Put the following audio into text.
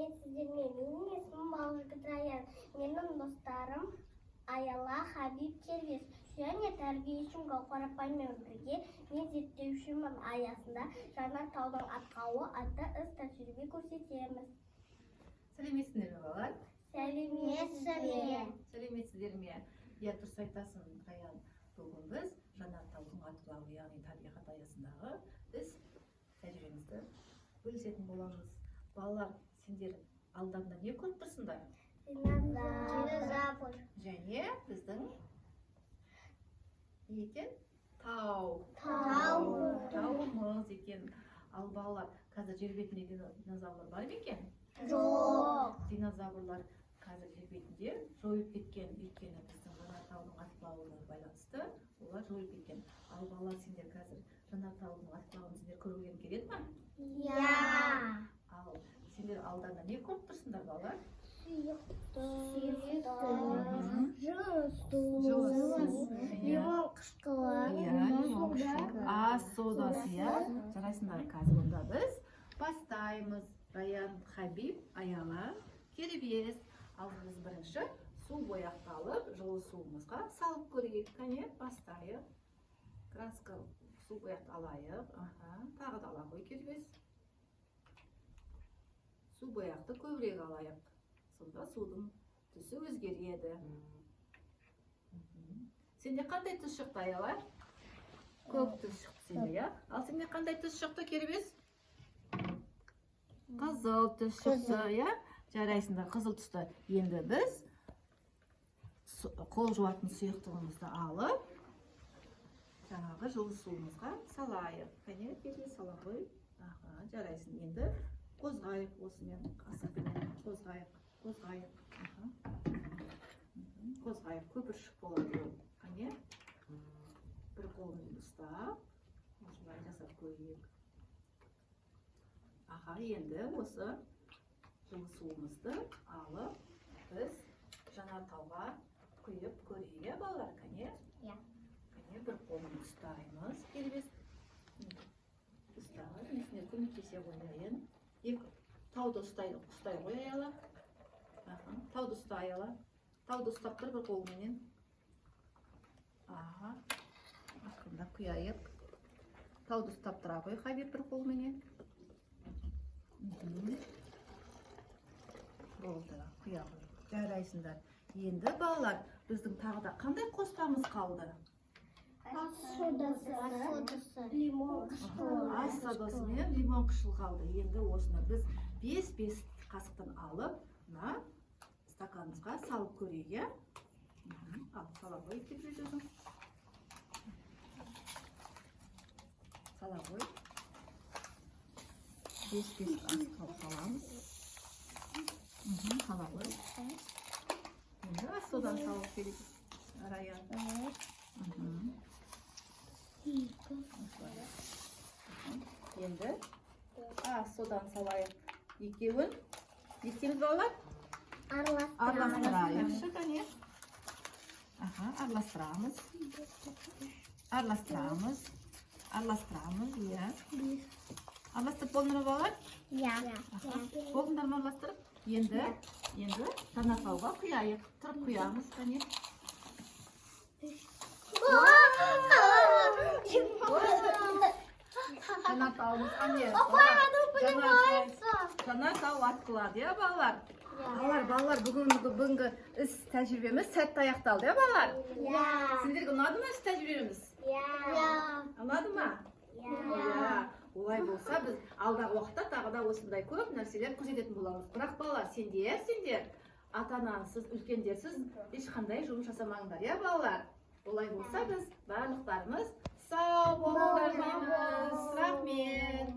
Сәлеметсіздер ме? Менің есімім Балжігіт Раян. Менің достарым Аяла, Хабиб, Кербес. Және тәрбиешім Гаухар апаймен бірге мен зерттеушімін аясында Жанар таудың атқауы атты іс-тәжірибе көрсетеміз. Сәлеметсіздер ме, балалар? Сәлеметсіздер ме? Я дұрыс айтасың, Раян. Бүгін біз Жанар таудың атқауы, яғни табиғат аясындағы іс-тәжірибемізді бөлісетін боламыз. Балалар, сендер алдарында не көріп тұрсыңдар? Динозавр. Және біздің не екен? Тауымыз екен. Ал балалар, қазір жер бетіндегі динозаврлар бар ма екен? Жоқ. Динозаврлар қазір жер бетінде жойылып кеткен, өйткені біздің Жанар таудың атқылауына байланысты олар жойылып кеткен. Ал балалар, сендер қазір Жанар таудың атқылауын сендер көргілерің келеді ме? Иә. Ал сендер алдарында не көріп тұрсыңдар, балалар? Лимон қышқылы. Ас содасы, иә? Жарайсыңдар, қазір онда біз бастаймыз. Раян, Хабиб, Аяла, Кербес. Ал біз бірінші су бояқты алып, жылы суымызға салып көрейік. Кәне, бастайық. Краска су бояқты алайық. Тағы да ала қой, Кербес. Су бояқты көбірек алайық. Сонда судың түсі өзгереді. Сенде қандай түс шықты, Аяла? Көк түс шықты сенде, иә? Ал сенде қандай түс шықты, Кербес? Қызыл түс шықты, иә? Жарайсыңдар, қызыл түсті. Енді біз қол жуатын сұйықтығымызды алып, жаңағы жылы суымызға салайық. Кәне, Кербес, сала қой. Жарайсың, енді қозғайық осымен, қасықпен қозғайық. Қозғайық, көпіршік болады. Кәне, бір қолымен ұстап, осылай жасап көрейік. Енді осы жылы суымызды алып, біз Жанар тауға құйып көрейік, балалар, кәне? Кәне, бір қолын ұстаймыз, Кербес. Ұстағыз, мен көмектесе қойайын. Тауды ұстай қой, Аяла. Тауды ұста, Аяла. Тауды ұстап тұр бір қолменен. Ақырындап құяйық. Тауды ұстап тұра қой, Хабиб, бір қолменен. Болды, құя қой. Жарайсыңдар. Енді, балалар, біздің тағы да қандай қоспамыз қалды? Ас содасы, лимон қышқылы. Ас содасы мен лимон қышқылы қалды. Енді осыны біз 5 қасықтан алып, стаканымызға салып көрейік. Ал, сала қой, Кербес өзің. Сала қой. 5 қасық саламыз. Сала қой. Енді ас содан салып керек. Раян. Енді ас содан салайық. Екеуін не істейміз, балалар? Араластырайық. Кәне. Араластырамыз, иә. Араластырып болдыңдар ма, балалар? Иә. Болдыңдар ма араластырып? Енді Жанар тауға құяйық. Тұрып құямыз, кәне. Жанар тауымыз қане? Жанар тау атқылады, иә, балалар? Балалар, бүгінгі іс тәжірибеміз сәтті аяқталды, иә, балалар? Сендерге ұнады ма іс тәжірибеміз? Ұнады ма? Олай болса, біз алдағы уақытта тағы да осындай көп нәрселер көрсететін боламыз. Бірақ балалар, сендер ата-анасыз, үлкендерсіз ешқандай жұмыс жасамаңдар, иә, балалар? Олай болса, біз барлықтарымыз сау болыңдар дейміз. Рахмет.